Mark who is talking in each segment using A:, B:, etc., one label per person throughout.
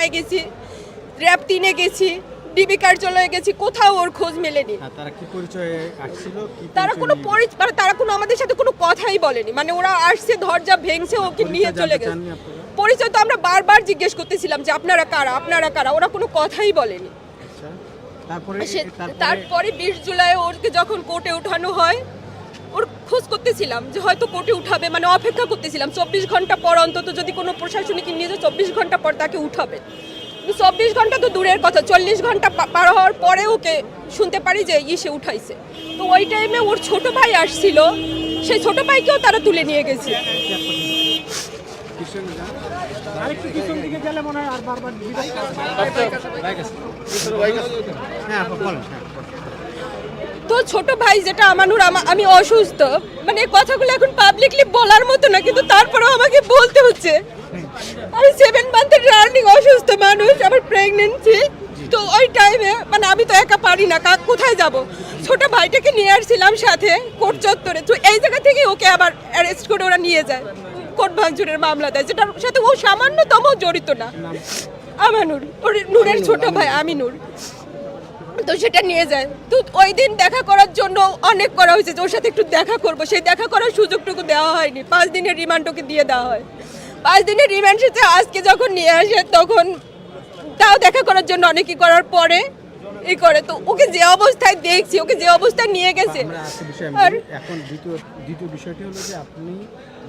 A: থানায় গেছি, র্যাব 3-এ গেছি, ডিবি কার্যালয়ে গেছি, কোথাও ওর খোঁজ মেলেনি।
B: তারা কি পরিচয়ে আসছিল?
A: তারা কোনো মানে তারা কোনো আমাদের সাথে কোনো কথাই বলেনি, মানে ওরা আসছে দরজা ভেঙছে ওকে নিয়ে চলে গেছে। পরিচয় তো আমরা বারবার জিজ্ঞেস করতেছিলাম যে আপনারা কারা, ওরা কোনো কথাই বলেনি। তারপরে 20 জুলাই ওকে যখন কোর্টে উঠানো হয়, ওর খোঁজ করতেছিলাম যে হয়তো কোর্টে উঠাবে, মানে অপেক্ষা করতেছিলাম 24 ঘন্টা পর অন্তত যদি কোনো প্রশাসনিক নিয়ে যায় 24 ঘন্টা পর তাকে উঠাবে। 24 ঘন্টা তো দূরের কথা, 40 ঘন্টা পার হওয়ার পরে ওকে শুনতে পারি যে সে উঠাইছে। তো ওই টাইমে ওর ছোট ভাই আসছিল, সেই ছোট ভাইকেও তারা তুলে নিয়ে গেছে। তো ছোট ভাই যেটা আমানুর, আমি অসুস্থ, মানে এই কথাগুলো এখন পাবলিকলি বলার মতো না, কিন্তু তারপরেও আমাকে বলতে হচ্ছে। আমি 7 মান্থের রানিং অসুস্থ মানুষ, আমার প্রেগনেন্সি। তো ওই টাইমে মানে আমি তো একা পারি না, কোথায় যাব? ছোট ভাইটাকে নিয়ে আসছিলাম সাথে কোর্ট চত্বরে, তো এই জায়গা থেকে ওকে আবার অ্যারেস্ট করে ওরা নিয়ে যায়, কোর্ট ভাঙচুরের মামলা দেয়, যেটার সাথে ও সামান্যতম জড়িত না। আমানুর, ওর নূরের ছোট ভাই আমিনুর। তো সেটা নিয়ে যায়। তো ওই দিন দেখা করার জন্য অনেক করা হয়েছে যে ওর সাথে একটু দেখা করব, সেই দেখা করার সুযোগটুকু দেওয়া হয়নি। 5 দিনের রিমান্ড ওকে দিয়ে দেওয়া হয়। 5 দিনের রিমান্ড শেষে আজকে যখন নিয়ে আসে তখন তাও দেখা করার জন্য অনেকই করার পরে করে। তো ওকে যে অবস্থায় দেখছি, ওকে যে অবস্থায় নিয়ে গেছে।
B: আর এখন দ্বিতীয় বিষয়টি হলো যে আপনি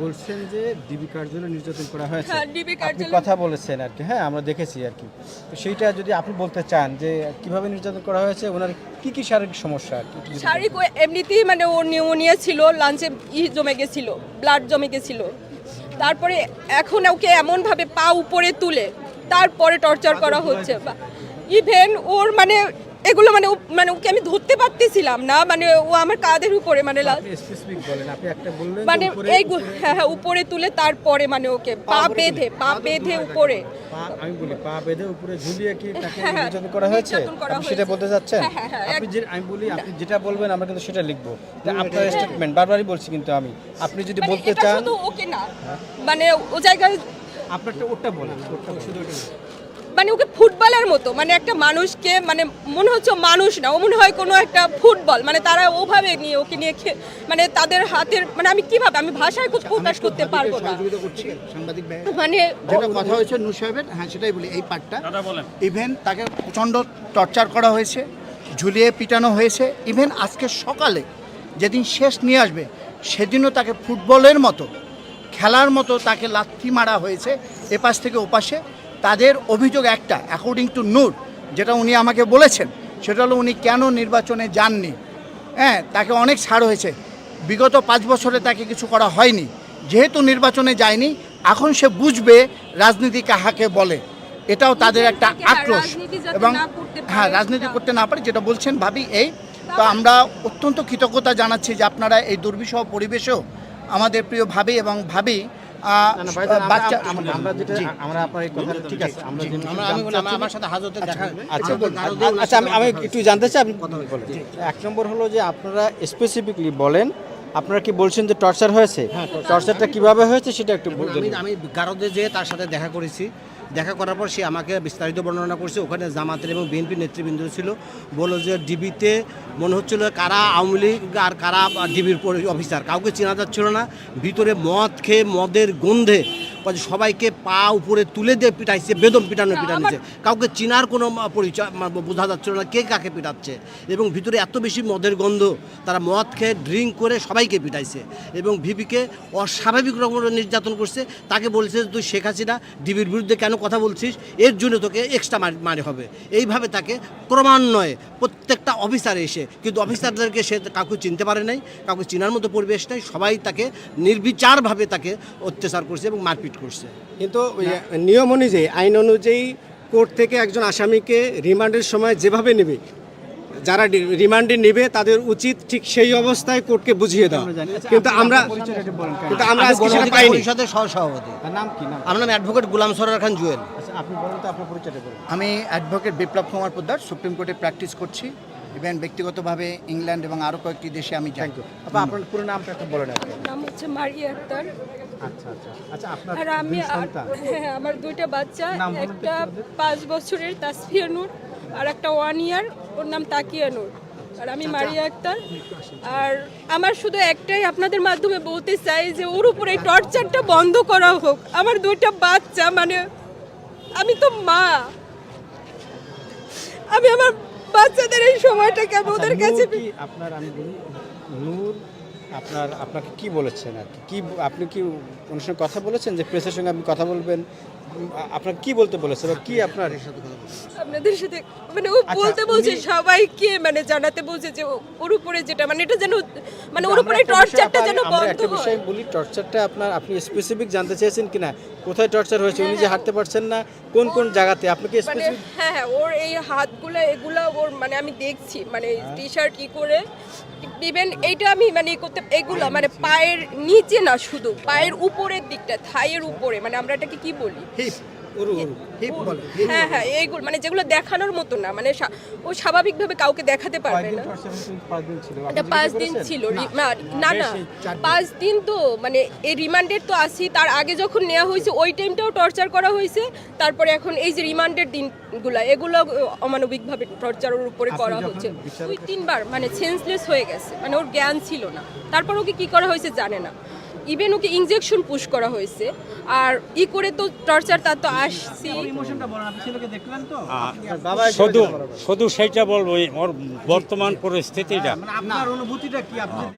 B: বলছেন যে ডিবি কার্যালয়ে নির্যাতন করা হয়েছে।
A: হ্যাঁ, ডিবি
B: আপনি
A: কার্যালয়
B: কথা বলেছেন আর কি, হ্যাঁ আমরা দেখেছি আর কি। তো সেইটা যদি আপনি বলতে চান যে কিভাবে নির্যাতন করা হয়েছে, ওনার কি শারীরিক সমস্যা আর কি?
A: শারীরিক এমনিতেই মানে ওর নিউমোনিয়া ছিল, লাঞ্চে জমে গেছিল, ব্লাড জমে গেছিল। তারপরে এখন ওকে এমনভাবে পা উপরে তুলে তারপরে টর্চার করা হচ্ছে। ইভেন ওর মানে এগুলো মানে ওকে আমি ধরতে পারতেছিলাম না, মানে ও আমার কাঁধের উপরে মানে মানে এই হ্যাঁ উপরে তুলে তারপরে মানে ওকে পা বেঁধে উপরে,
B: আমি বলি পা বেঁধে উপরে ঝুলিয়ে কি তাকে নির্যাতন করা হয়েছে? আপনি সেটা বলতে চাচ্ছেন? আমি বলি আপনি যেটা বলবেন আমরা কিন্তু সেটা লিখবো। আপনার স্টেটমেন্ট বারবারই বলছি, কিন্তু আপনি যদি বলতে চান
A: ওকে না মানে ও জায়গায়
B: আপনারটা ওটা বলেন, ওটা শুধু
A: মানে ওকে ফুটবলের মতো, মানে একটা মানুষকে মানে মনে হচ্ছে মানুষ না, ও মনে হয় কোনো একটা ফুটবল, মানে তারা ওভাবে নিয়ে ওকে নিয়ে মানে তাদের হাতের মানে আমি কিভাবে আমি ভাষায় খুব প্রকাশ করতে পারবো না। মানে
C: যেটা কথা হয়েছে নূর সাহেবের, হ্যাঁ সেটাই বলি এই পার্টটা। ইভেন তাকে প্রচণ্ড টর্চার করা হয়েছে, ঝুলিয়ে পিটানো হয়েছে। ইভেন আজকে সকালে যেদিন শেষ নিয়ে আসবে সেদিনও তাকে ফুটবলের মতো খেলার মতো তাকে লাথি মারা হয়েছে এপাশ থেকে ওপাশে। তাদের অভিযোগ একটা, অ্যাকর্ডিং টু নূর, যেটা উনি আমাকে বলেছেন সেটা হলো উনি কেন নির্বাচনে যাননি। হ্যাঁ, তাকে অনেক ছাড় হয়েছে, বিগত 5 বছরে তাকে কিছু করা হয়নি। যেহেতু নির্বাচনে যায়নি, এখন সে বুঝবে রাজনীতি কাহাকে বলে। এটাও তাদের একটা আক্রোশ। এবং হ্যাঁ, রাজনীতি করতে না পারে যেটা বলছেন ভাবি এই। তো আমরা অত্যন্ত কৃতজ্ঞতা জানাচ্ছি যে আপনারা এই দুর্বিষহ পরিবেশেও আমাদের প্রিয় ভাবি এবং ভাবি বাচ্চা
B: আমি একটু জানতে চাই। এক নম্বর হলো যে আপনারা স্পেসিফিকলি বলেন আপনারা কি বলছেন যে টর্চার হয়েছে? টর্চারটা কিভাবে হয়েছে সেটা একটু বলুন।
D: আমি গারদে যেয়ে তার সাথে দেখা করেছি, দেখা করার পর সে আমাকে বিস্তারিত বর্ণনা করছে। ওখানে জামাতের এবং বিএনপির নেতৃবৃন্দ ছিল, বললো যে ডিবিতে মনে হচ্ছিল কারা আওয়ামী লীগ আর কারা ডিবির অফিসার, কাউকে চেনা যাচ্ছিল না। ভিতরে মদ খেয়ে মদের গন্ধে সবাইকে পা উপরে তুলে দিয়ে পিটাইছে, বেদম পিটাইছে। কাউকে চিনার কোনো পরিচয় বোঝা যাচ্ছিল না কে কাকে পিটাচ্ছে। এবং ভিতরে এত বেশি মদের গন্ধ, তারা মদ খেয়ে ড্রিঙ্ক করে সবাইকে পিটাইছে। এবং ভিপিকে অস্বাভাবিক রকমের নির্যাতন করছে। তাকে বলছে তুই শেখ হাসিনা ডিবির বিরুদ্ধে কেন কথা বলছিস, এর জন্য তোকে এক্সট্রা মারে হবে। এইভাবে তাকে ক্রমান্বয়ে প্রত্যেকটা অফিসার এসে, কিন্তু অফিসারদেরকে সে কাউকে চিনতে পারে নাই, কাউকে চেনার মতো পরিবেশ নেই, সবাই তাকে নির্বিচারভাবে তাকে অত্যাচার করছে এবং মারপিট করছে।
E: কিন্তু নিয়ম অনুযায়ী, আইন অনুযায়ী কোর্ট থেকে একজন আসামিকে রিমান্ডের সময় যেভাবে নেবে, যারা রিমান্ডে নেবে তাদের উচিত ঠিক সেই অবস্থায় কোর্টকে বুঝিয়ে দেওয়া। কিন্তু আমরা আজকে সেটা পাইনি।
D: পরিষদের সহসভাপতি।
B: নাম কি?
D: আমার নাম অ্যাডভোকেট গোলাম সরোয়ার খান জুয়েল।
B: আপনি বলুন তো আপনার পরিচয়টা বলুন।
C: আমি অ্যাডভোকেট বিপ্লব কুমার পোদ্দার, সুপ্রিম কোর্টে প্র্যাকটিস করছি। ইভেন ব্যক্তিগতভাবে ইংল্যান্ড এবং আরও কয়েকটি দেশে আমি যাই।
B: আপনার পুরো নামটা একটু বলেন।
A: নাম হচ্ছে মারিয়া আক্তার।
B: আচ্ছা আচ্ছা আচ্ছা, আপনার
A: আর আমি
B: দুই সন্তান?
A: হ্যাঁ আমার দুইটা বাচ্চা,
B: নাম বলুন তো
A: একটা
B: একটু ওদের।
A: 5 বছরের তাসফিয়া নূর আর একটা 1 ইয়ার, ওর নাম তাকিয়া নূর, আর আমি মারিয়া আক্তার। আর আমার শুধু একটাই আপনাদের মাধ্যমে বলতে চাই যে ওর উপরে এই টর্চারটা বন্ধ করা হোক। আমার দুইটা বাচ্চা, মানে আমি তো মা, আমি আমার বাচ্চাদের এই সময়টা কেমন ওদের
B: আচ্ছা,
A: কাছে
B: নূর কি আপনার, আমি বলি নূর আপনাকে কি বলেছেন আর কি আপনি কি ওনার সঙ্গে কথা বলেছেন যে প্রেসের সঙ্গে আপনি কথা বলবেন? আপনাকে কি বলতে বলেছে বা কি আপনার?
A: আপনাদের সাথে মানে ও
B: আচ্ছা,
A: বলতে বলছে
B: উনি-
A: সবাইকে, মানে জানাতে বলছে যে ওর উপরে যেটা মানে এটা যেন মানে ওর উপরে
B: আমরা একটা বিষয়
A: টর্চারটা যেন
B: আমরা
A: বন্ধ
B: একটা
A: হয়।
B: বিষয় বলি, টর্চারটা আপনি স্পেসিফিক জানতে চেয়েছেন কিনা, কোথায় টর্চার হয়েছে? উনি যে হাঁটতে পারছেন না কোন কোন জায়গাতে, আপনি কি
A: মানে
B: স্পেসিফিক?
A: হ্যাঁ ওর এই হাতগুলো এগুলা ওর মানে আমি দেখছি মানে টি শার্ট ই করে ইভেন এইটা আমি মানে করতে এগুলা মানে পায়ের নিচে না, শুধু পায়ের উপরের দিকটা, থাইয়ের উপরে, মানে আমরা এটাকে কি বলি,
C: হিপ হিপ বলে হিপ।
A: হ্যাঁ হ্যাঁ এইগুলো মানে যেগুলো দেখানোর মতো না, মানে ও স্বাভাবিকভাবে কাউকে দেখাতে পারবে
B: কয়েকদিন
A: না।
B: টর্চার হয়েছে? 5 দিন ছিল। আপনি
A: এটা
B: জিজ্ঞাসা
A: 5 দিন
B: করেছেন?
A: ছিল না না
C: বেশি, 4 দিন।
A: 5 দিন তো মানে এই রিমান্ডেড তো আসি, তার আগে যখন নেওয়া হয়েছে ওই টাইমটাও টর্চার করা হয়েছে, তারপরে এখন এই যে রিমান্ডেড দিনগুলো এগুলো অমানবিকভাবে টর্চারের উপরে
B: আপনি
A: করা
B: যখন
A: হচ্ছে।
B: বিচারকের-
A: 2-3 বার মানে সেন্সলেস হয়ে গেছে, মানে ওর জ্ঞান ছিল না, তারপর ওকে কি করা হয়েছে জানে না, ইভেন ওকে ইনজেকশন পুশ করা হয়েছে, আর ই করে তো টর্চার তার তো আসছি।
B: ইমোশনটা বলেন, আপনি ছেলেকে দেখলেন তো?
E: বাবা
F: শুধু সেইটা বলবো ওর বর্তমান পরিস্থিতিটা
B: মানে আপনার অনুভূতিটা কি? আপনি